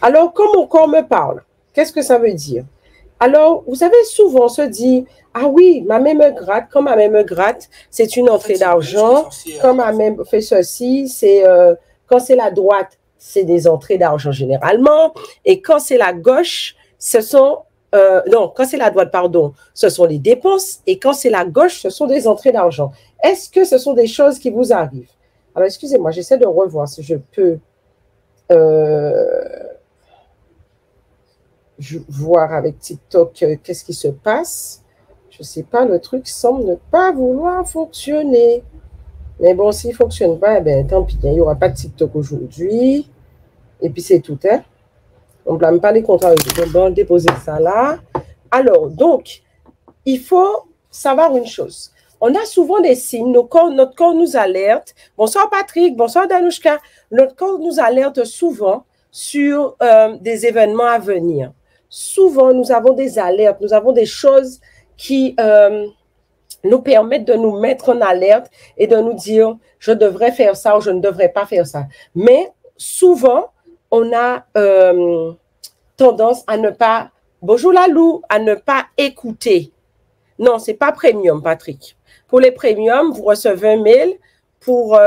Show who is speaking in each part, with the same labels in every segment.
Speaker 1: Alors, quand mon corps me parle, qu'est-ce que ça veut dire? Alors, vous savez, souvent on se dit, ah oui, ma main me gratte, quand ma main me gratte, c'est une entrée d'argent, quand ma main fait ceci, c'est quand c'est la droite, c'est des entrées d'argent généralement, et quand c'est la gauche, ce sont, non, quand c'est la droite, pardon, ce sont les dépenses, et quand c'est la gauche, ce sont des entrées d'argent. Est-ce que ce sont des choses qui vous arrivent? Alors, excusez-moi, j'essaie de revoir si je peux voir avec TikTok qu'est-ce qui se passe. Je ne sais pas, le truc semble ne pas vouloir fonctionner. Mais bon, s'il ne fonctionne pas, eh bien, tant pis, il n'y aura pas de TikTok aujourd'hui. Et puis, c'est tout, hein. On ne blâme pas les contrats. On va déposer ça là. Alors, donc, il faut savoir une chose. On a souvent des signes, notre corps nous alerte. Bonsoir Patrick, bonsoir Danouchka. Notre corps nous alerte souvent sur des événements à venir. Souvent, nous avons des alertes, nous avons des choses qui nous permettent de nous mettre en alerte et de nous dire, je devrais faire ça ou je ne devrais pas faire ça. Mais souvent, on a tendance à ne pas, bonjour Lalou, à ne pas écouter. Non, ce n'est pas premium, Patrick. Pour les premiums, vous recevez un mail pour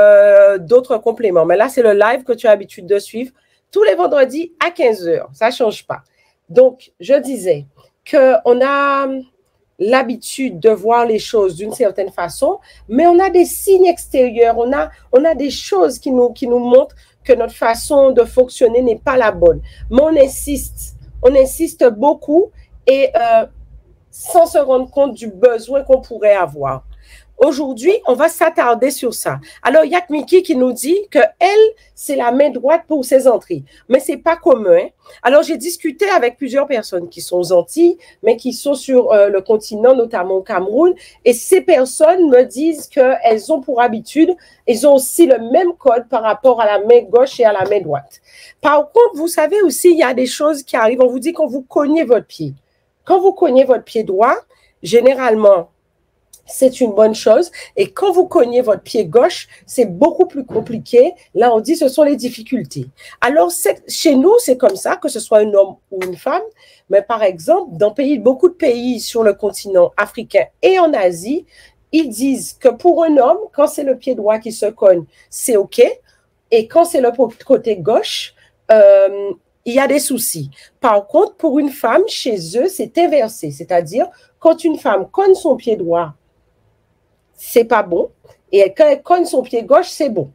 Speaker 1: d'autres compléments. Mais là, c'est le live que tu as l'habitude de suivre tous les vendredis à 15 h. Ça ne change pas. Donc, je disais qu'on a l'habitude de voir les choses d'une certaine façon, mais on a des signes extérieurs, on a des choses qui nous montrent que notre façon de fonctionner n'est pas la bonne. Mais on insiste beaucoup et sans se rendre compte du besoin qu'on pourrait avoir. Aujourd'hui, on va s'attarder sur ça. Alors, il y a Miki qui nous dit qu'elle, c'est la main droite pour ses entrées. Mais ce n'est pas commun. Alors, j'ai discuté avec plusieurs personnes qui sont aux Antilles, mais qui sont sur le continent, notamment au Cameroun. Et ces personnes me disent qu'elles ont pour habitude, elles ont aussi le même code par rapport à la main gauche et à la main droite. Par contre, vous savez aussi, il y a des choses qui arrivent. On vous dit quand vous cognez votre pied. Quand vous cognez votre pied droit, généralement, c'est une bonne chose. Et quand vous cognez votre pied gauche, c'est beaucoup plus compliqué. Là, on dit ce sont les difficultés. Alors, chez nous, c'est comme ça, que ce soit un homme ou une femme. Mais par exemple, dans beaucoup de pays sur le continent africain et en Asie, ils disent que pour un homme, quand c'est le pied droit qui se cogne, c'est OK. Et quand c'est le côté gauche, il y a des soucis. Par contre, pour une femme, chez eux, c'est inversé. C'est-à-dire, quand une femme cogne son pied droit, c'est pas bon. Et quand elle cogne son pied gauche, c'est bon.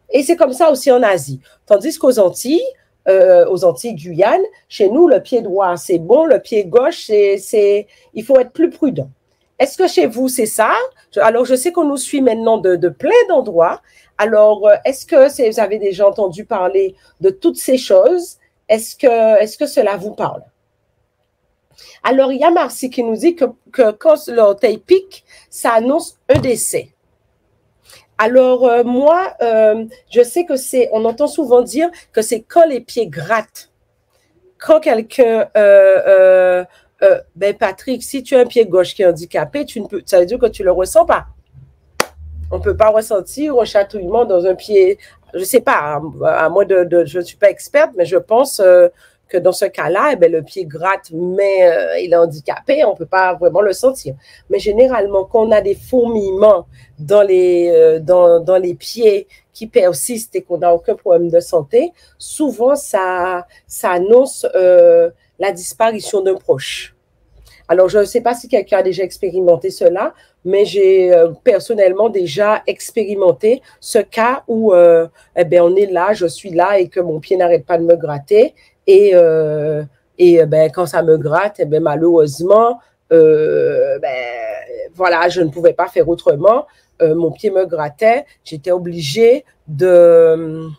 Speaker 1: Et c'est comme ça aussi en Asie. Tandis qu'aux Antilles Guyane, chez nous, le pied droit, c'est bon. Le pied gauche, il faut être plus prudent. Est-ce que chez vous, c'est ça? Alors, je sais qu'on nous suit maintenant de plein d'endroits. Alors, est-ce que vous avez déjà entendu parler de toutes ces choses? Est-ce que cela vous parle? Alors, il y a Marcy qui nous dit que quand l'orteil pique, ça annonce un décès. Alors, moi, je sais que on entend souvent dire que c'est quand les pieds grattent. Quand quelqu'un, Patrick, si tu as un pied gauche qui est handicapé, ça veut dire que tu ne le ressens pas. On ne peut pas ressentir un chatouillement dans un pied, je ne sais pas, à moins je ne suis pas experte, mais je pense que dans ce cas-là, le pied gratte, mais il est handicapé, on ne peut pas vraiment le sentir. Mais généralement, quand on a des fourmillements dans les pieds qui persistent et qu'on n'a aucun problème de santé, souvent, ça annonce la disparition d'un proche. Alors, je ne sais pas si quelqu'un a déjà expérimenté cela, mais j'ai personnellement déjà expérimenté ce cas où on est là, je suis là et que mon pied n'arrête pas de me gratter. Et quand ça me gratte, malheureusement, voilà, je ne pouvais pas faire autrement. Mon pied me grattait. J'étais obligée de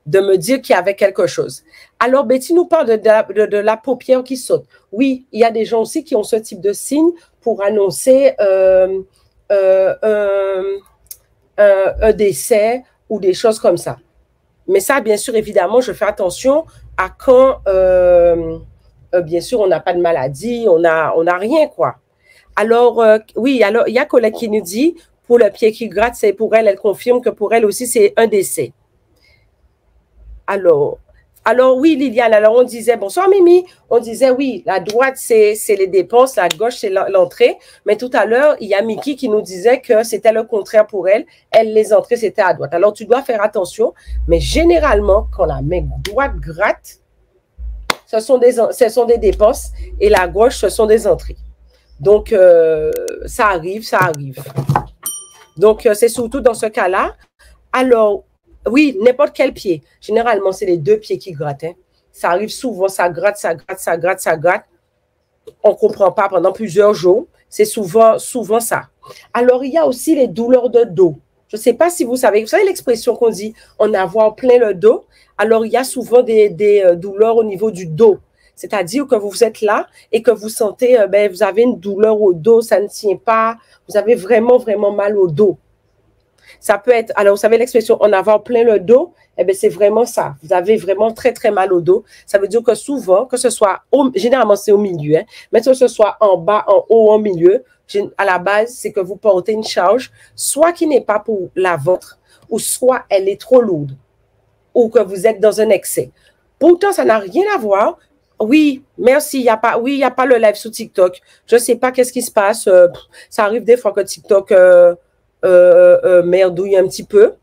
Speaker 1: me dire qu'il y avait quelque chose. Alors, Betty nous parle de la paupière qui saute. Oui, il y a des gens aussi qui ont ce type de signe pour annoncer un décès ou des choses comme ça. Mais ça, bien sûr, évidemment, je fais attention à quand, bien sûr, on n'a pas de maladie, on n'a rien, quoi. Alors, oui, alors, il y a Colette qui nous dit, pour le pied qui gratte, c'est pour elle, elle confirme que pour elle aussi, c'est un décès. Alors, Alors oui, Liliane, alors on disait, bonsoir Mimi, on disait oui, la droite c'est les dépenses, la gauche c'est l'entrée, mais tout à l'heure, il y a Miki qui nous disait que c'était le contraire pour elle, les entrées c'était à droite. Alors tu dois faire attention, mais généralement, quand la main droite gratte, ce sont des dépenses et la gauche, ce sont des entrées. Donc, ça arrive, ça arrive. Donc, c'est surtout dans ce cas-là. Alors, oui, n'importe quel pied. Généralement, c'est les deux pieds qui grattent. Hein. Ça arrive souvent, ça gratte, ça gratte, ça gratte, ça gratte. On ne comprend pas pendant plusieurs jours. C'est souvent ça. Alors, il y a aussi les douleurs de dos. Je ne sais pas si vous savez l'expression qu'on dit en avoir plein le dos. Alors, il y a souvent des douleurs au niveau du dos. C'est-à-dire que vous êtes là et que vous sentez, vous avez une douleur au dos, ça ne tient pas, vous avez vraiment, vraiment mal au dos. Ça peut être, alors vous savez l'expression en avoir plein le dos, c'est vraiment ça. Vous avez vraiment très, très mal au dos. Ça veut dire que souvent, que ce soit, généralement c'est au milieu, hein, mais que ce soit en bas, en haut, en milieu, à la base, c'est que vous portez une charge, soit qui n'est pas pour la vôtre, ou soit elle est trop lourde, ou que vous êtes dans un excès. Pourtant, ça n'a rien à voir. Oui, merci. Il n'y a pas le live sur TikTok. Je ne sais pas qu'est-ce qui se passe. Ça arrive des fois que TikTok merdouille un petit peu.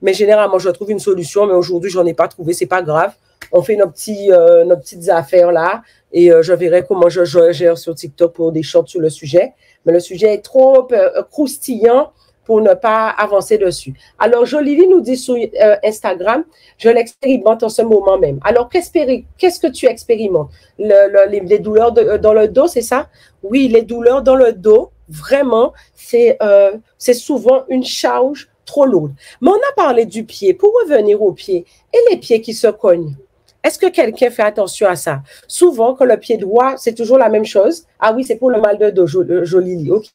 Speaker 1: Mais généralement, je trouve une solution. Mais aujourd'hui, je n'en ai pas trouvé. Ce n'est pas grave. On fait nos petites affaires là. Et je verrai comment je gère sur TikTok pour des shorts sur le sujet. Mais le sujet est trop croustillant pour ne pas avancer dessus. Alors, Jolili nous dit sur Instagram, je l'expérimente en ce moment même. Alors, qu'est-ce que tu expérimentes? Les douleurs dans le dos, c'est ça? Oui, les douleurs dans le dos, vraiment, c'est souvent une charge trop lourde. Mais on a parlé du pied. Pour revenir au pied, et les pieds qui se cognent, est-ce que quelqu'un fait attention à ça? Souvent, quand le pied droit, c'est toujours la même chose. Ah oui, c'est pour le mal de dos, Jolili. OK.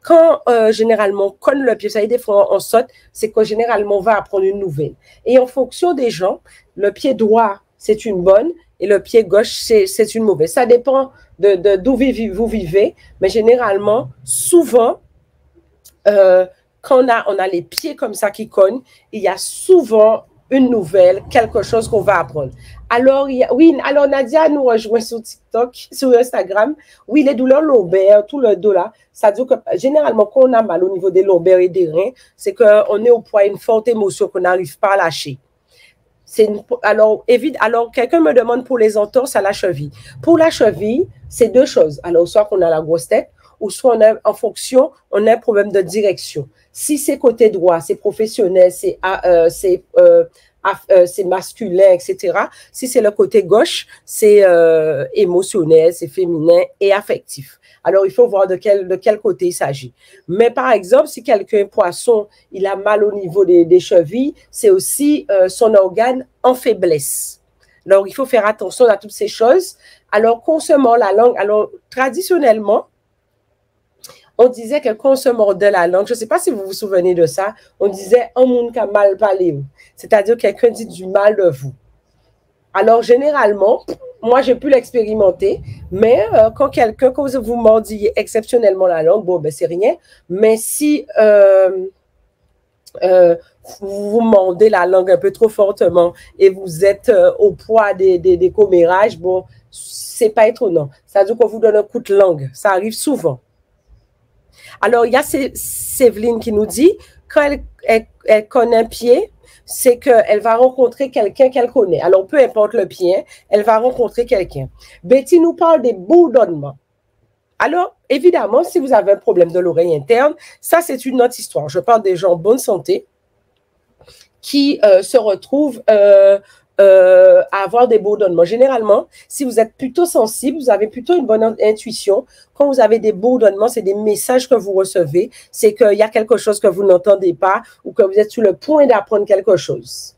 Speaker 1: Quand généralement, on cogne le pied, ça y est, des fois on saute, c'est que généralement, on va apprendre une nouvelle. Et en fonction des gens, le pied droit, c'est une bonne et le pied gauche, c'est une mauvaise. Ça dépend d'où vous vivez, mais généralement, souvent, quand on a les pieds comme ça qui cognent, il y a souvent une nouvelle, quelque chose qu'on va apprendre. Alors, alors Nadia nous rejoint sur TikTok, sur Instagram. Oui, les douleurs lombaires, tout le dos là, ça dit que généralement, quand on a mal au niveau des lombaires et des reins, c'est qu'on est au poids d'une forte émotion qu'on n'arrive pas à lâcher. Alors, quelqu'un me demande pour les entorses à la cheville. Pour la cheville, c'est deux choses. Alors, soit qu'on a la grosse tête, ou soit on a un problème de direction. Si c'est côté droit, c'est professionnel, c'est masculin, etc. Si c'est le côté gauche, c'est émotionnel, c'est féminin et affectif. Alors, il faut voir de quel côté il s'agit. Mais par exemple, si quelqu'un poisson, il a mal au niveau des chevilles, c'est aussi son organe en faiblesse. Alors, il faut faire attention à toutes ces choses. Alors, concernant la langue, alors traditionnellement, on disait que quand on se mordait la langue, je ne sais pas si vous vous souvenez de ça, on disait « un monde qui a mal parlé », c'est-à-dire quelqu'un dit du mal de vous. Alors, généralement, moi, j'ai pu l'expérimenter, mais quand vous mordillez exceptionnellement la langue, bon, ben, c'est rien. Mais si vous mordez la langue un peu trop fortement et vous êtes au poids des commérages, bon, c'est pas étonnant. Ça veut dire qu'on vous donne un coup de langue. Ça arrive souvent. Alors, il y a Séveline qui nous dit, quand elle connaît un pied, c'est qu'elle va rencontrer quelqu'un qu'elle connaît. Alors, peu importe le pied, elle va rencontrer quelqu'un. Betty nous parle des bourdonnements. Alors, évidemment, si vous avez un problème de l'oreille interne, ça, c'est une autre histoire. Je parle des gens en bonne santé qui se retrouvent à avoir des bourdonnements. Généralement, si vous êtes plutôt sensible, vous avez plutôt une bonne intuition. Quand vous avez des bourdonnements, c'est des messages que vous recevez. C'est qu'il y a quelque chose que vous n'entendez pas ou que vous êtes sur le point d'apprendre quelque chose.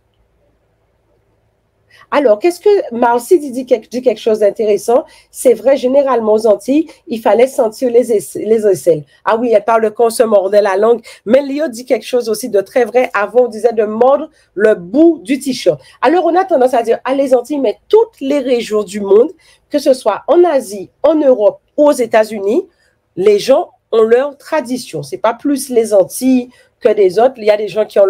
Speaker 1: Alors, qu'est-ce que Marcy dit quelque chose d'intéressant? C'est vrai, généralement aux Antilles, il fallait sentir les aisselles. Ah oui, elle parle de quand on se mordait la langue, mais Léo dit quelque chose aussi de très vrai. Avant, on disait de mordre le bout du t-shirt. Alors, on a tendance à dire, les Antilles, mais toutes les régions du monde, que ce soit en Asie, en Europe ou aux États-Unis, les gens ont leur tradition. C'est pas plus les Antilles que des autres. Il y a des gens qui ont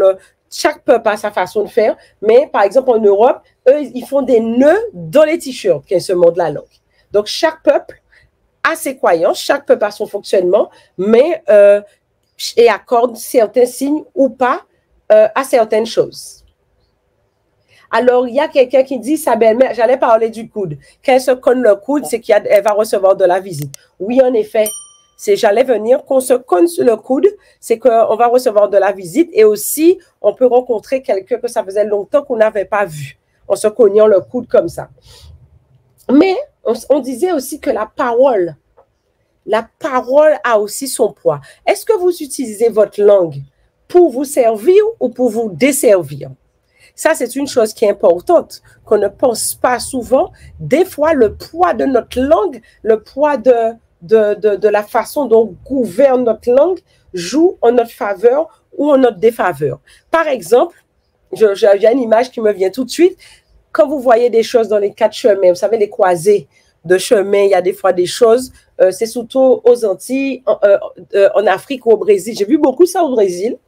Speaker 1: chaque peuple a sa façon de faire, mais par exemple en Europe, eux, ils font des nœuds dans les t-shirts, qui est ce mot de la langue. Donc chaque peuple a ses croyances, chaque peuple a son fonctionnement, mais et accorde certains signes ou pas à certaines choses. Alors, il y a quelqu'un qui dit, sa belle-mère, j'allais parler du coude. Quand elle se cogne le coude, c'est qu'elle va recevoir de la visite. Oui, en effet, j'allais venir, qu'on se cogne sur le coude, c'est qu'on va recevoir de la visite et aussi, on peut rencontrer quelqu'un que ça faisait longtemps qu'on n'avait pas vu, en se cognant le coude comme ça. Mais, on disait aussi que la parole a aussi son poids. Est-ce que vous utilisez votre langue pour vous servir ou pour vous desservir? Ça, c'est une chose qui est importante, qu'on ne pense pas souvent. Des fois, le poids de notre langue, le poids de la façon dont on gouverne notre langue joue en notre faveur ou en notre défaveur. Par exemple, j'ai une image qui me vient tout de suite. Quand vous voyez des choses dans les quatre chemins, vous savez, les croisées de chemin, il y a des fois des choses, c'est surtout aux Antilles, en Afrique ou au Brésil. J'ai vu beaucoup ça au Brésil.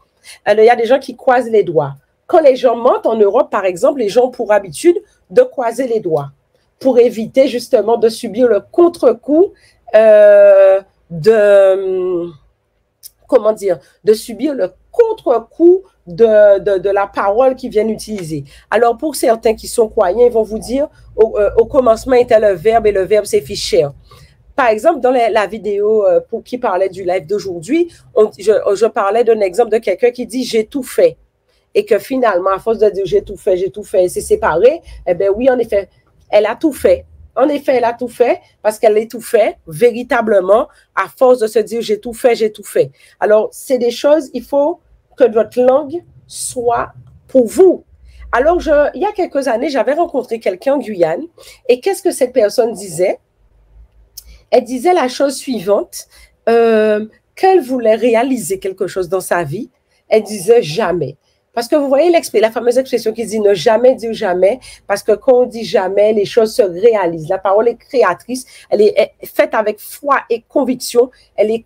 Speaker 1: Il y a des gens qui croisent les doigts. Quand les gens mentent en Europe, par exemple, les gens ont pour habitude de croiser les doigts pour éviter justement de subir le contre-coup de subir le contre-coup de la parole qu'ils viennent utiliser. Alors, pour certains qui sont croyants, ils vont vous dire au commencement était le verbe et le verbe c'est cher. Par exemple, dans la vidéo qui parlait du live d'aujourd'hui, je parlais d'un exemple de quelqu'un qui dit « j'ai tout fait ». Et que finalement, à force de dire j'ai tout fait, et c'est séparé, eh bien oui, en effet, elle a tout fait. En effet, elle a tout fait parce qu'elle a tout fait véritablement à force de se dire j'ai tout fait, j'ai tout fait. Alors, c'est des choses, il faut que votre langue soit pour vous. Alors, il y a quelques années, j'avais rencontré quelqu'un en Guyane et qu'est-ce que cette personne disait? Elle disait la chose suivante, qu'elle voulait réaliser quelque chose dans sa vie. Elle disait jamais. Parce que vous voyez la fameuse expression qui dit ne jamais dire jamais, parce que quand on dit jamais, les choses se réalisent. La parole est créatrice, elle est faite avec foi et conviction, elle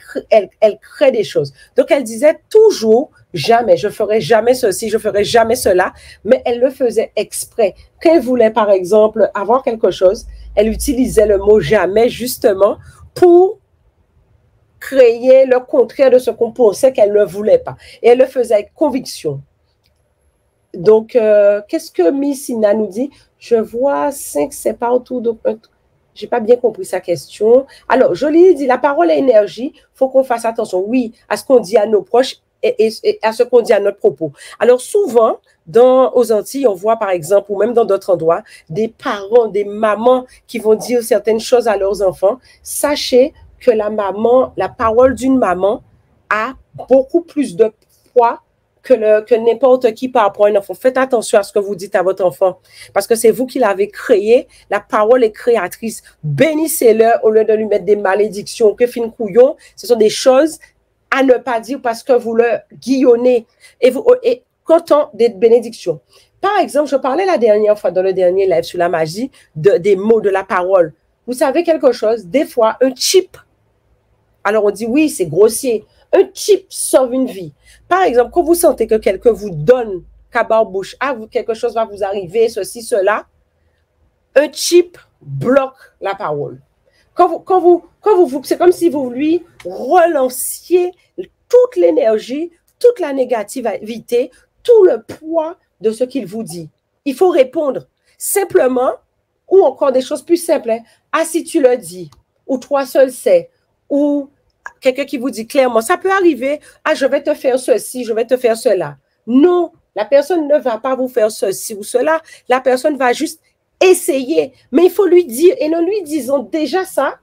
Speaker 1: crée des choses. Donc elle disait toujours jamais, je ferai jamais ceci, je ferai jamais cela, mais elle le faisait exprès. Quand elle voulait par exemple avoir quelque chose, elle utilisait le mot jamais justement pour créer le contraire de ce qu'on pensait qu'elle ne voulait pas. Et elle le faisait avec conviction. Donc, qu'est-ce que Miss Ina nous dit? Je vois 5, c'est pas autour de... J'ai pas bien compris sa question. Alors, Jolie dit, la parole est énergie, faut qu'on fasse attention, oui, à ce qu'on dit à nos proches et à ce qu'on dit à notre propos. Alors, souvent, aux Antilles, on voit par exemple, ou même dans d'autres endroits, des parents, des mamans qui vont dire certaines choses à leurs enfants. Sachez que la parole d'une maman a beaucoup plus de poids que n'importe qui par rapport à un enfant. Faites attention à ce que vous dites à votre enfant parce que c'est vous qui l'avez créé. La parole est créatrice. Bénissez-le au lieu de lui mettre des malédictions. Que fin couillon, ce sont des choses à ne pas dire parce que vous le guillonnez et content d'être bénédiction. Par exemple, je parlais la dernière fois dans le dernier live sur la magie des mots de la parole. Vous savez quelque chose? Des fois, un chip. Alors, on dit oui, c'est grossier. Un chip sauve une vie. Par exemple, quand vous sentez que quelqu'un vous donne cabas bouche, quelque chose va vous arriver, ceci, cela, un chip bloque la parole. C'est comme si vous lui relanciez toute l'énergie, toute la négativité, tout le poids de ce qu'il vous dit. Il faut répondre simplement ou encore des choses plus simples. Hein. Ah, si tu le dis, ou toi seul sais, ou quelqu'un qui vous dit clairement, ça peut arriver, ah, je vais te faire ceci, je vais te faire cela. Non, la personne ne va pas vous faire ceci ou cela, la personne va juste essayer, mais il faut lui dire, et en lui disant déjà ça,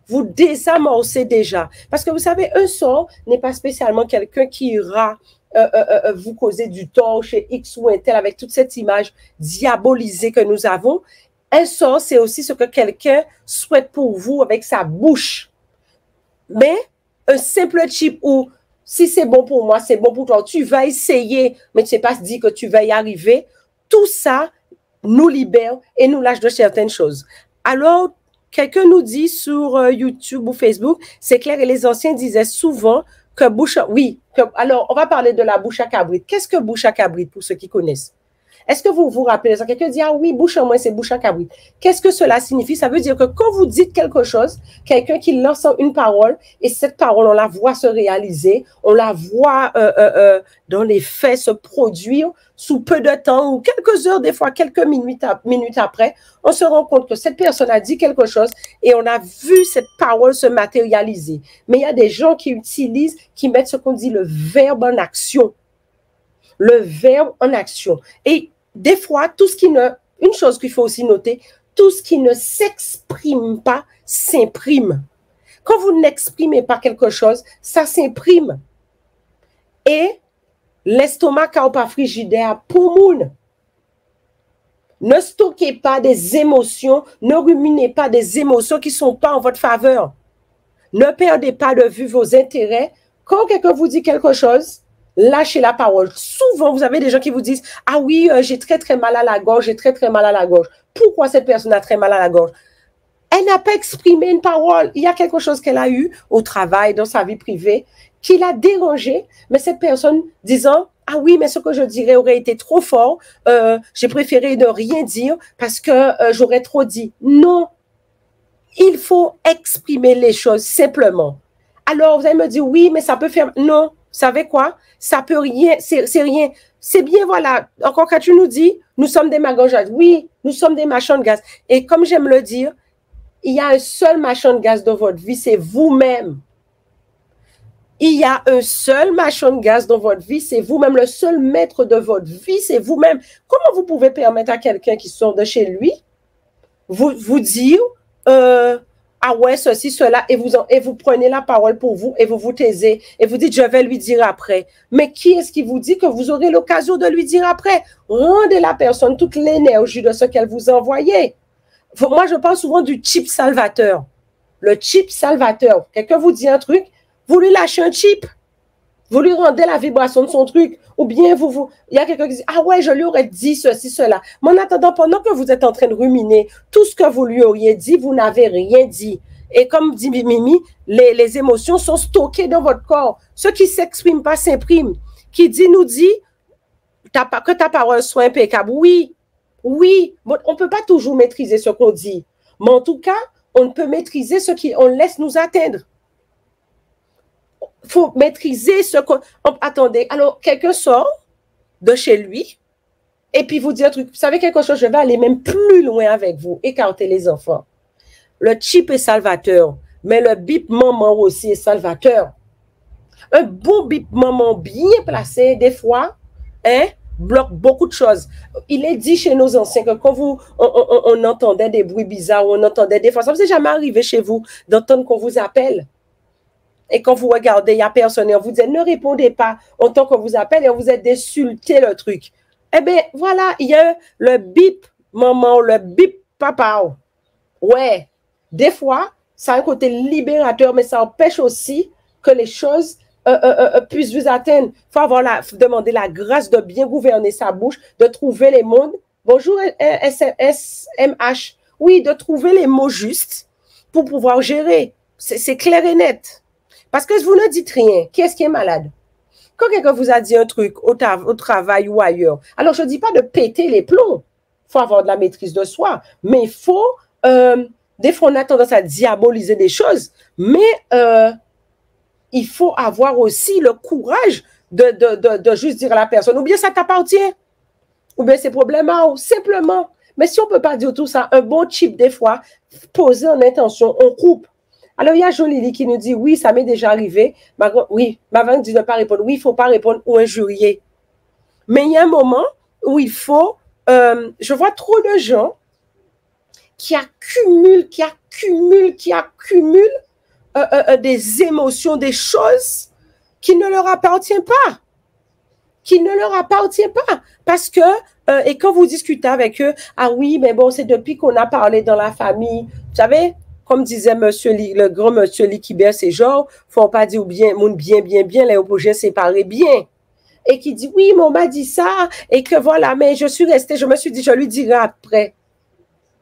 Speaker 1: vous désamorcez déjà. Parce que vous savez, un sort n'est pas spécialement quelqu'un qui ira vous causer du tort chez X ou un tel avec toute cette image diabolisée que nous avons. Un sort, c'est aussi ce que quelqu'un souhaite pour vous avec sa bouche. Mais un simple chip où si c'est bon pour moi, c'est bon pour toi, tu vas essayer, mais tu ne sais pas se dire que tu vas y arriver. Tout ça nous libère et nous lâche de certaines choses. Alors, quelqu'un nous dit sur YouTube ou Facebook, c'est clair, et les anciens disaient souvent que bouche, oui, alors on va parler de la bouche à cabrit. Qu'est-ce que bouche à cabrit pour ceux qui connaissent? Est-ce que vous vous rappelez ça? Quelqu'un dit, ah oui, bouche à moi, c'est bouche à cabrit. Qu'est-ce que cela signifie? Ça veut dire que quand vous dites quelque chose, quelqu'un qui lance une parole, et cette parole, on la voit se réaliser, on la voit dans les faits se produire sous peu de temps, ou quelques heures, des fois quelques minutes après, on se rend compte que cette personne a dit quelque chose et on a vu cette parole se matérialiser. Mais il y a des gens qui utilisent, qui mettent ce qu'on dit le verbe en action. Le verbe en action. Et des fois, tout ce qui ne, une chose qu'il faut aussi noter, tout ce qui ne s'exprime pas s'imprime. Quand vous n'exprimez pas quelque chose, ça s'imprime. Et l'estomac n'a pas frigidaire pour moun. Ne stockez pas des émotions, ne ruminez pas des émotions qui ne sont pas en votre faveur. Ne perdez pas de vue vos intérêts. Quand quelqu'un vous dit quelque chose, lâchez la parole. Souvent, vous avez des gens qui vous disent « Ah oui, j'ai très très mal à la gorge, j'ai très très mal à la gorge. » Pourquoi cette personne a très mal à la gorge? Elle n'a pas exprimé une parole. Il y a quelque chose qu'elle a eu au travail, dans sa vie privée, qui l'a dérangée. Mais cette personne disant « Ah oui, mais ce que je dirais aurait été trop fort. J'ai préféré ne rien dire parce que j'aurais trop dit. » Non. Il faut exprimer les choses simplement. Alors, vous allez me dire « Oui, mais ça peut faire... » Non. Vous savez quoi? Ça peut rien, c'est rien. C'est bien, voilà. Encore quand tu nous dis, nous sommes des magangeades. Oui, nous sommes des machins de gaz. Et comme j'aime le dire, il y a un seul machin de gaz dans votre vie, c'est vous-même. Il y a un seul machin de gaz dans votre vie, c'est vous-même. Le seul maître de votre vie, c'est vous-même. Comment vous pouvez permettre à quelqu'un qui sort de chez lui, vous dire... ah ouais, ceci, cela, et vous prenez la parole pour vous, et vous vous taisez, et vous dites, je vais lui dire après. Mais qui est-ce qui vous dit que vous aurez l'occasion de lui dire après? Rendez la personne toute l'énergie de ce qu'elle vous a envoyé. Moi, je parle souvent du chip salvateur. Le chip salvateur. Quelqu'un vous dit un truc, vous lui lâchez un chip. Vous lui rendez la vibration de son truc. Ou bien il y a quelqu'un qui dit, ah ouais, je lui aurais dit ceci, cela. Mais en attendant, pendant que vous êtes en train de ruminer tout ce que vous lui auriez dit, vous n'avez rien dit. Et comme dit Mimi, les émotions sont stockées dans votre corps. Ce qui ne s'exprime pas s'imprime. Qui dit, nous dit, que ta parole soit impeccable. Oui, oui. Bon, on ne peut pas toujours maîtriser ce qu'on dit. Mais en tout cas, on peut maîtriser ce qu'on laisse nous atteindre. Il faut maîtriser ce qu'on... Attendez, alors quelqu'un sort de chez lui et puis vous dit un truc, vous savez quelque chose, je vais aller même plus loin avec vous, écartez les enfants. Le chip est salvateur, mais le bip maman aussi est salvateur. Un bon bip maman bien placé, des fois, bloque beaucoup de choses. Il est dit chez nos anciens que quand on entendait des bruits bizarres, on entendait des fois, ça ne vous est jamais arrivé chez vous d'entendre qu'on vous appelle. Et quand vous regardez, il n'y a personne et on vous dit ne répondez pas en tant qu'on vous appelle et on vous a d'insulter le truc. Eh bien, voilà, il y a le bip maman, le bip papa. Ouais, des fois, ça a un côté libérateur, mais ça empêche aussi que les choses puissent vous atteindre. Il faut demander la grâce de bien gouverner sa bouche, de trouver les mots. Bonjour SMH. Oui, de trouver les mots justes pour pouvoir gérer. C'est clair et net. Parce que vous ne dites rien. Qui est-ce qui est malade? Quand quelqu'un vous a dit un truc au travail ou ailleurs, alors je ne dis pas de péter les plombs. Il faut avoir de la maîtrise de soi. Mais il faut, des fois on a tendance à diaboliser des choses, mais il faut avoir aussi le courage de juste dire à la personne, ou bien ça t'appartient, ou bien c'est problématique, simplement. Mais si on ne peut pas dire tout ça, un bon chip des fois, poser en intention, on coupe. Alors, il y a Jolie qui nous dit, oui, ça m'est déjà arrivé. Oui, Mavan dit de ne pas répondre. Oui, il ne faut pas répondre ou injurier. Mais il y a un moment où il faut... je vois trop de gens qui accumulent des émotions, des choses qui ne leur appartiennent pas. Qui ne leur appartiennent pas. Parce que, et quand vous discutez avec eux, ah oui, mais bon, c'est depuis qu'on a parlé dans la famille. Vous savez, comme disait le grand monsieur Likibert, c'est genre, faut pas dire bien, les opposés séparés bien. Et qui dit, oui, mais on m'a dit ça, et que voilà, mais je suis restée, je me suis dit, je lui dirai après.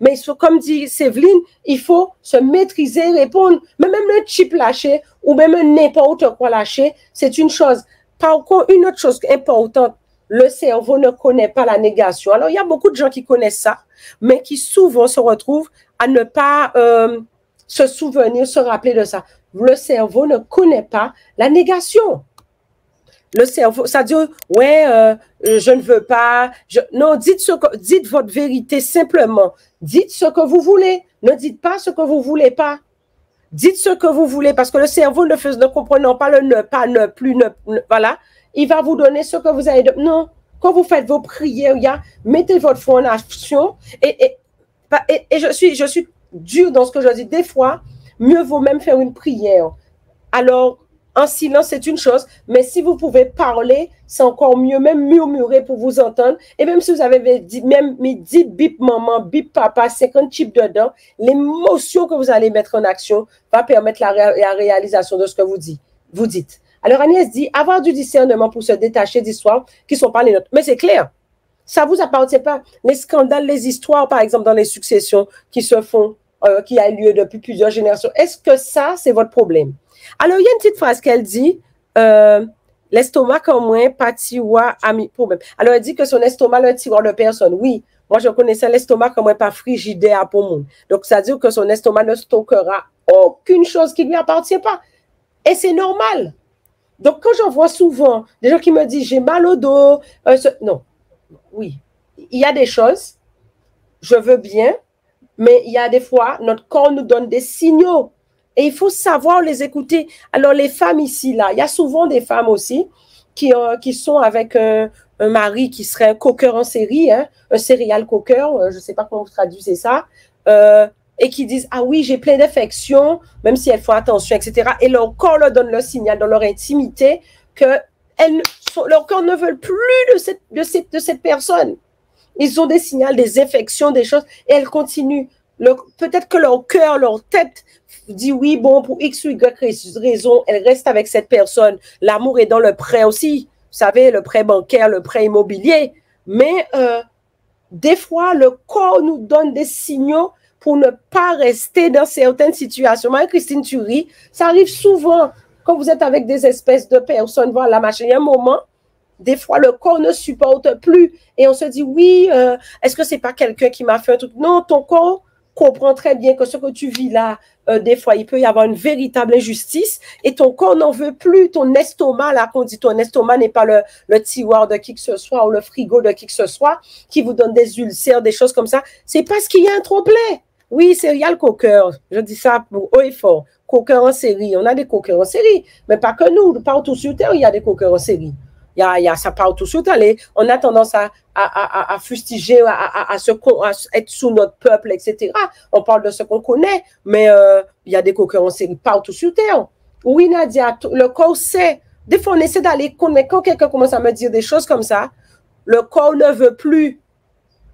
Speaker 1: Mais comme dit Séveline, il faut se maîtriser, répondre. Mais même le chip lâché ou même n'importe quoi lâché, c'est une chose. Par contre, une autre chose importante, le cerveau ne connaît pas la négation. Alors, il y a beaucoup de gens qui connaissent ça, mais qui souvent se retrouvent à ne pas se souvenir, se rappeler de ça. Le cerveau ne connaît pas la négation. Le cerveau, ça dit, ouais, je ne veux pas. Non, dites votre vérité simplement. Dites ce que vous voulez. Ne dites pas ce que vous voulez pas. Dites ce que vous voulez parce que le cerveau ne comprenant pas le ne pas, ne plus, voilà, il va vous donner ce que vous avez. Non, quand vous faites vos prières, mettez votre foi en action et je suis dure dans ce que je dis. Des fois, mieux vaut même faire une prière. Alors, en silence, c'est une chose, mais si vous pouvez parler, c'est encore mieux, même murmurer pour vous entendre. Et même si vous avez mis 10 bip maman, bip papa, 50 chips dedans, l'émotion que vous allez mettre en action va permettre la réalisation de ce que vous dites. Alors Agnès dit, avoir du discernement pour se détacher d'histoires qui ne sont pas les nôtres. Mais c'est clair, ça ne vous appartient pas. Les scandales, les histoires, par exemple, dans les successions qui se font, qui a lieu depuis plusieurs générations, est-ce que ça, c'est votre problème? Alors, il y a une petite phrase qu'elle dit, l'estomac en moins, pas tiroir, ami, problème. Alors, elle dit que son estomac, le tiroir de personne. Oui, moi, je connaissais l'estomac en moins, pas frigidaire pour monde. Donc, ça veut dire que son estomac ne stockera aucune chose qui ne lui appartient pas. Et c'est normal. Donc, quand j'en vois souvent des gens qui me disent, j'ai mal au dos, non, oui, il y a des choses, je veux bien, mais il y a des fois, notre corps nous donne des signaux. Et il faut savoir les écouter. Alors, les femmes ici, là, il y a souvent des femmes aussi qui sont avec un mari qui serait un coqueur en série, hein, un serial coqueur, je ne sais pas comment vous traduisez ça, et qui disent, ah oui, j'ai plein d'infections, même si elles font attention, etc. Et leur corps leur donne le signal dans leur intimité que leur corps ne veut plus de cette personne. Ils ont des signaux, des infections, des choses, et elles continuent. Peut-être que leur cœur, leur tête dit oui, bon, pour X ou Y raison, elle reste avec cette personne. L'amour est dans le prêt aussi. Vous savez, le prêt bancaire, le prêt immobilier. Mais des fois, le corps nous donne des signaux pour ne pas rester dans certaines situations. Marie-Christine Thury, ça arrive souvent quand vous êtes avec des espèces de personnes, voilà, machin, il y a un moment, des fois, le corps ne supporte plus et on se dit, oui, est-ce que c'est pas quelqu'un qui m'a fait un truc? Non, ton corps comprend très bien que ce que tu vis là, des fois, il peut y avoir une véritable injustice et ton corps n'en veut plus. Ton estomac, là, qu'on dit ton estomac n'est pas le tiroir de qui que ce soit ou le frigo de qui que ce soit qui vous donne des ulcères, des choses comme ça. C'est parce qu'il y a un trop-plein. Oui, serial coqueur. Je dis ça pour haut et fort. Coqueur en série. On a des coqueurs en série, mais pas que nous. Partout sur Terre, il y a des coqueurs en série. Ça partout sur Terre. On a tendance à fustiger, à être sous notre peuple, etc. On parle de ce qu'on connaît, mais il y a des coqueurs en série partout sur Terre. Oui, Nadia, le corps sait. Des fois, on essaie d'aller connaître. Quand quelqu'un commence à me dire des choses comme ça, le corps ne veut plus.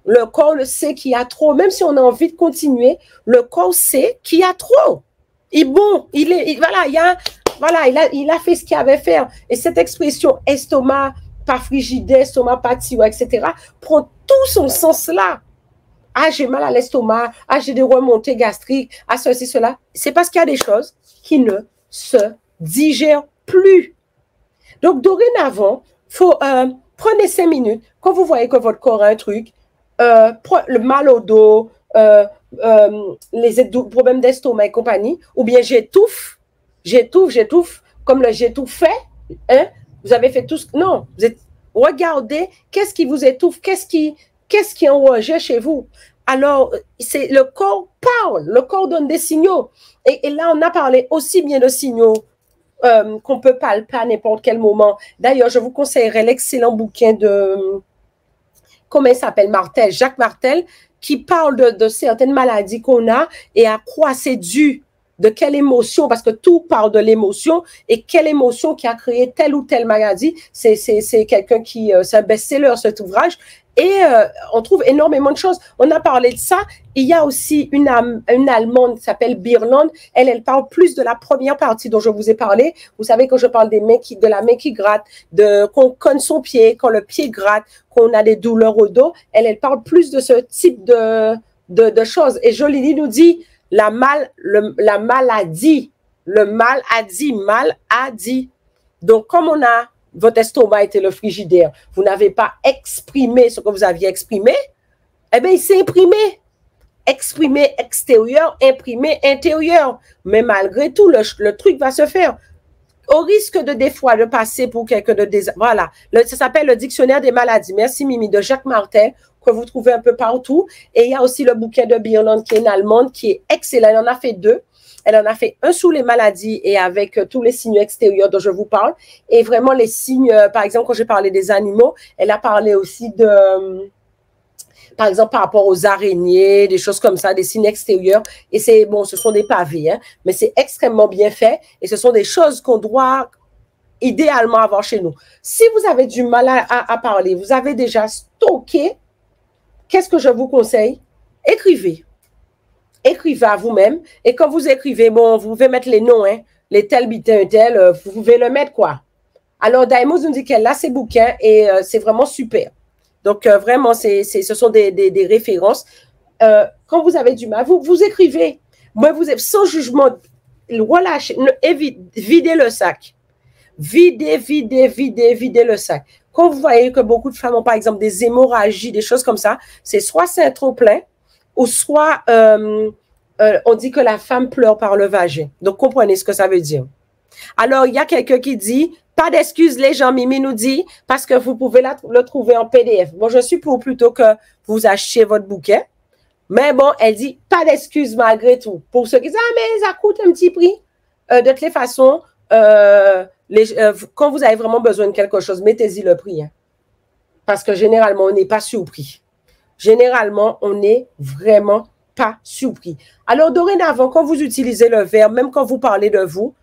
Speaker 1: Le corps le sait qu'il y a trop. Même si on a envie de continuer, le corps sait qu'il y a trop. Il a fait ce qu'il avait à faire. Et cette expression estomac, pas frigidaire, estomac, pas tiroir, etc., prend tout son sens là. Ah, j'ai mal à l'estomac. Ah, j'ai des remontées gastriques. Ah, ceci, cela. C'est parce qu'il y a des choses qui ne se digèrent plus. Donc, dorénavant, prenez 5 minutes. Quand vous voyez que votre corps a un truc, le mal au dos, les problèmes d'estomac et compagnie, ou bien j'étouffe, comme le j'étouffais, hein, vous avez fait tout ce... Non, regardez, qu'est-ce qui vous étouffe, qu'est-ce qui enrage chez vous. Alors, le corps parle, le corps donne des signaux. Et là, on a parlé aussi bien de signaux qu'on peut palper à n'importe quel moment. D'ailleurs, je vous conseillerais l'excellent bouquin de... Comment il s'appelle? Martel, Jacques Martel, qui parle de certaines maladies qu'on a et à quoi c'est dû, de quelle émotion, parce que tout parle de l'émotion et quelle émotion qui a créé telle ou telle maladie. C'est quelqu'un qui, c'est un best-seller, cet ouvrage. Et on trouve énormément de choses. On a parlé de ça. Il y a aussi une Allemande qui s'appelle Birland. Elle parle plus de la première partie dont je vous ai parlé. Vous savez, quand je parle de la main qui gratte, qu'on cogne son pied, quand le pied gratte, qu'on a des douleurs au dos, elle parle plus de ce type de choses. Et Jolini nous dit, la maladie, le mal a dit, mal a dit. Donc, comme on a, votre estomac était le frigidaire, vous n'avez pas exprimé ce que vous aviez exprimé, eh bien, il s'est imprimé. Exprimé extérieur, imprimé intérieur. Mais malgré tout, le truc va se faire. Au risque de des fois de passer pour quelqu'un de voilà, ça s'appelle le dictionnaire des maladies. Merci Mimi, de Jacques Martel, que vous trouvez un peu partout. Et il y a aussi le bouquin de Birland, qui est une Allemande, qui est excellent. Elle en a fait 2. Elle en a fait un sur les maladies et avec tous les signes extérieurs dont je vous parle. Et vraiment les signes, par exemple, quand j'ai parlé des animaux, elle a parlé aussi de... par exemple, par rapport aux araignées, des choses comme ça, des signes extérieurs. Et c'est, bon, ce sont des pavés, hein, mais c'est extrêmement bien fait. Et ce sont des choses qu'on doit idéalement avoir chez nous. Si vous avez du mal à parler, vous avez déjà stocké, qu'est-ce que je vous conseille? Écrivez. Écrivez à vous-même. Et quand vous écrivez, bon, vous pouvez mettre les noms, hein, les tels, bitin, tel, vous pouvez le mettre, quoi. Alors, Daimos nous dit qu'elle a ses bouquins et c'est vraiment super. Donc, vraiment, ce sont des références. Quand vous avez du mal, vous écrivez. Moi, vous êtes sans jugement. Relâchez, videz le sac. Videz le sac. Quand vous voyez que beaucoup de femmes ont, par exemple, des hémorragies, des choses comme ça, c'est soit c'est un trop plein, ou soit on dit que la femme pleure par le vagin. Donc, comprenez ce que ça veut dire. Alors, il y a quelqu'un qui dit, pas d'excuses, les gens, Mimi nous dit, parce que vous pouvez le trouver en PDF. Bon, je suis pour plutôt que vous achetiez votre bouquet. Mais bon, elle dit, pas d'excuses malgré tout. Pour ceux qui disent, ah, mais ça coûte un petit prix. De toutes les façons, quand vous avez vraiment besoin de quelque chose, mettez-y le prix. Hein. Parce que généralement, on n'est pas surpris. Généralement, on n'est vraiment pas surpris. Alors, dorénavant, quand vous utilisez le verbe, même quand vous parlez de vous,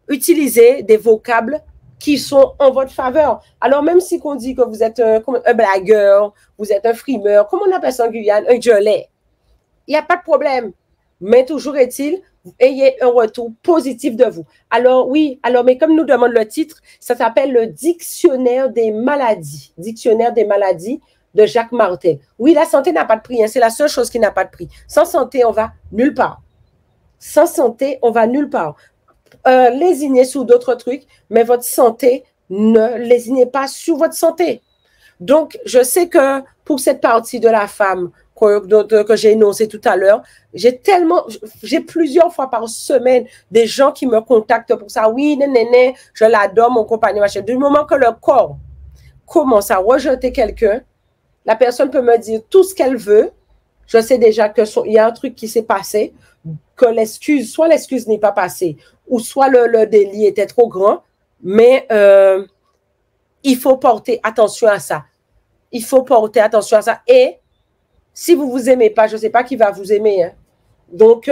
Speaker 1: utilisez des vocables qui sont en votre faveur. Alors, même si on dit que vous êtes un blagueur, vous êtes un frimeur, comme on appelle ça en Guyane, un gueulet, il n'y a pas de problème. Mais toujours est-il, ayez un retour positif de vous. Alors, oui, mais comme nous demande le titre, ça s'appelle le Dictionnaire des maladies. Dictionnaire des maladies de Jacques Martel. Oui, la santé n'a pas de prix. Hein, c'est la seule chose qui n'a pas de prix. Sans santé, on va nulle part. Sans santé, on va nulle part. Lésinez sur d'autres trucs, mais votre santé, ne lésinez pas sur votre santé. Donc, je sais que pour cette partie de la femme que j'ai énoncée tout à l'heure, j'ai plusieurs fois par semaine des gens qui me contactent pour ça. Oui, néné, je l'adore, mon compagnon, machin. Du moment que le corps commence à rejeter quelqu'un, la personne peut me dire tout ce qu'elle veut. Je sais déjà qu'il y a un truc qui s'est passé, que soit l'excuse n'est pas passée, ou soit le délit était trop grand, mais il faut porter attention à ça. Il faut porter attention à ça. Et si vous ne vous aimez pas, je ne sais pas qui va vous aimer. Hein. Donc,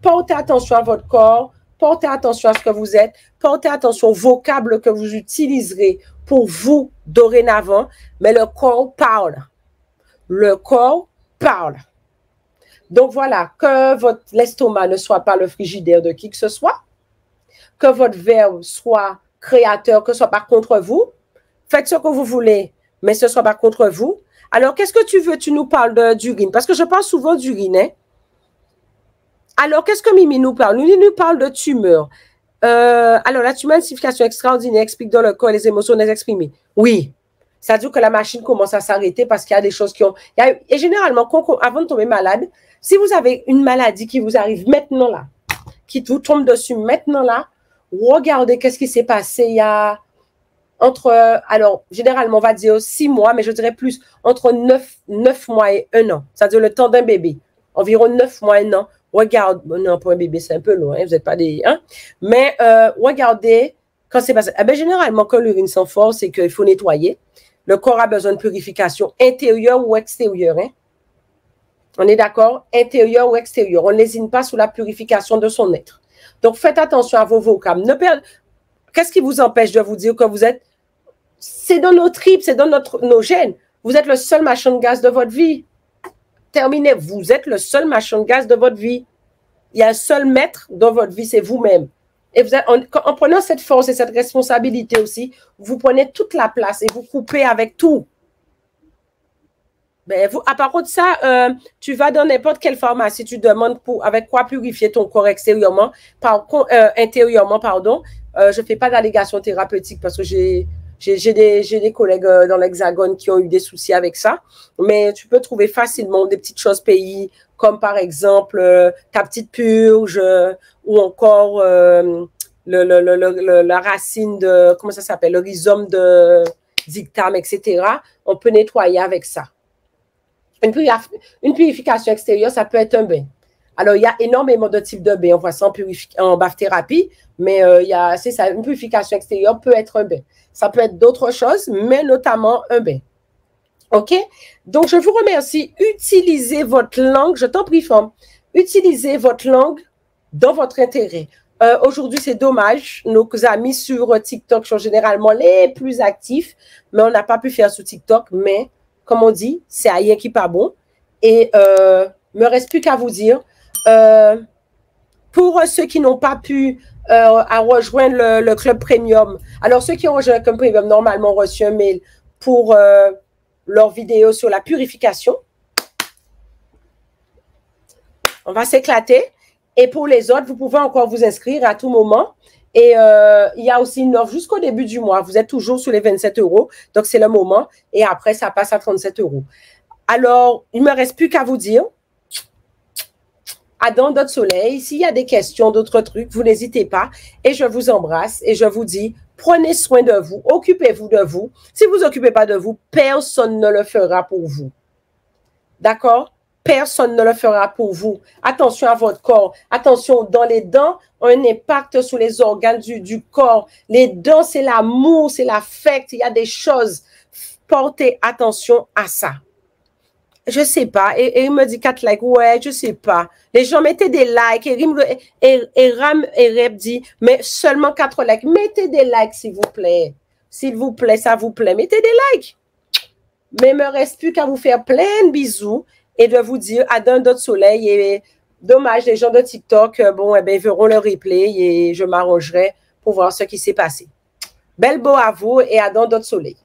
Speaker 1: portez attention à votre corps, portez attention à ce que vous êtes, portez attention aux vocables que vous utiliserez pour vous dorénavant, mais le corps parle. Le corps parle. Donc voilà, que l'estomac ne soit pas le frigidaire de qui que ce soit, que votre verbe soit créateur, que ce soit pas contre vous. Faites ce que vous voulez, mais ce ne soit pas contre vous. Alors, qu'est-ce que tu veux? Tu nous parles d'urine, parce que je parle souvent d'urine. Hein? Alors, qu'est-ce que Mimi nous parle? Mimi nous parle de tumeur. Alors, la tumorification extraordinaire explique dans le corps les émotions non exprimées. Oui, ça veut dire que la machine commence à s'arrêter parce qu'il y a des choses qui ont... Et généralement, avant de tomber malade, si vous avez une maladie qui vous arrive maintenant là, qui vous tombe dessus maintenant là, regardez qu'est-ce qui s'est passé il y a alors, généralement, on va dire 6 mois, mais je dirais plus, entre 9 mois et 1 an. C'est-à-dire le temps d'un bébé. Environ 9 mois, 1 an. Regarde, non, pour un bébé, c'est un peu long, hein, vous n'êtes pas des... Hein? Mais regardez quand c'est passé. Généralement, quand l'urine sent fort, c'est qu'il faut nettoyer. Le corps a besoin de purification intérieure ou extérieure. Hein? On est d'accord? Intérieur ou extérieur. On ne lésine pas sous la purification de son être. Donc, faites attention à vos vocables. Qu'est-ce qui vous empêche de vous dire que vous êtes... C'est dans nos tripes, c'est dans nos gènes. Vous êtes le seul machin de gaz de votre vie. Terminé. Vous êtes le seul machin de gaz de votre vie. Il y a un seul maître dans votre vie, c'est vous-même. Et en prenant cette force et cette responsabilité aussi, vous prenez toute la place et vous coupez avec tout. Ben, par contre, ça, tu vas dans n'importe quelle pharmacie, tu demandes avec quoi purifier ton corps extérieurement, intérieurement, pardon. Je ne fais pas d'allégation thérapeutique parce que j'ai des collègues dans l'Hexagone qui ont eu des soucis avec ça. Mais tu peux trouver facilement des petites choses pays, comme par exemple ta petite purge ou encore la racine de, comment ça s'appelle, le rhizome de dictame, etc. On peut nettoyer avec ça. Une purification extérieure, ça peut être un bain. Alors, il y a énormément de types de bains. On voit ça en bath-thérapie, mais c'est ça, une purification extérieure peut être un bain. Ça peut être d'autres choses, mais notamment un bain. OK? Donc, je vous remercie. Utilisez votre langue. Je t'en prie, femme. Utilisez votre langue dans votre intérêt. Aujourd'hui, c'est dommage. Nos amis sur TikTok sont généralement les plus actifs, mais on n'a pas pu faire sur TikTok. Mais, comme on dit, c'est rien qui n'est pas bon. Et me reste plus qu'à vous dire, pour ceux qui n'ont pas pu rejoindre le club premium, alors ceux qui ont rejoint le club premium, normalement, ont reçu un mail pour leur vidéo sur la purification. On va s'éclater. Et pour les autres, vous pouvez encore vous inscrire à tout moment. Et il y a aussi une offre jusqu'au début du mois. Vous êtes toujours sur les 27 €. Donc, c'est le moment. Et après, ça passe à 37 €. Alors, il ne me reste plus qu'à vous dire, à dans d'autres soleil, s'il y a des questions, d'autres trucs, vous n'hésitez pas. Et je vous embrasse et je vous dis, prenez soin de vous, occupez-vous de vous. Si vous ne vous occupez pas de vous, personne ne le fera pour vous. D'accord? Personne ne le fera pour vous. Attention à votre corps. Attention, dans les dents, un impact sur les organes du corps. Les dents, c'est l'amour, c'est l'affect. Il y a des choses. Portez attention à ça. Je sais pas. Et il me dit 4 likes. Ouais, je sais pas. Les gens mettez des likes. Et Ram et Rep dit, mais seulement 4 likes. Mettez des likes, s'il vous plaît. S'il vous plaît, ça vous plaît. Mettez des likes. Mais il ne me reste plus qu'à vous faire plein de bisous et de vous dire à d'un autre soleil. Et dommage, les gens de TikTok, bon, eh bien, ils verront le replay et je m'arrangerai pour voir ce qui s'est passé. Belle beau à vous et à dans d'autres soleil.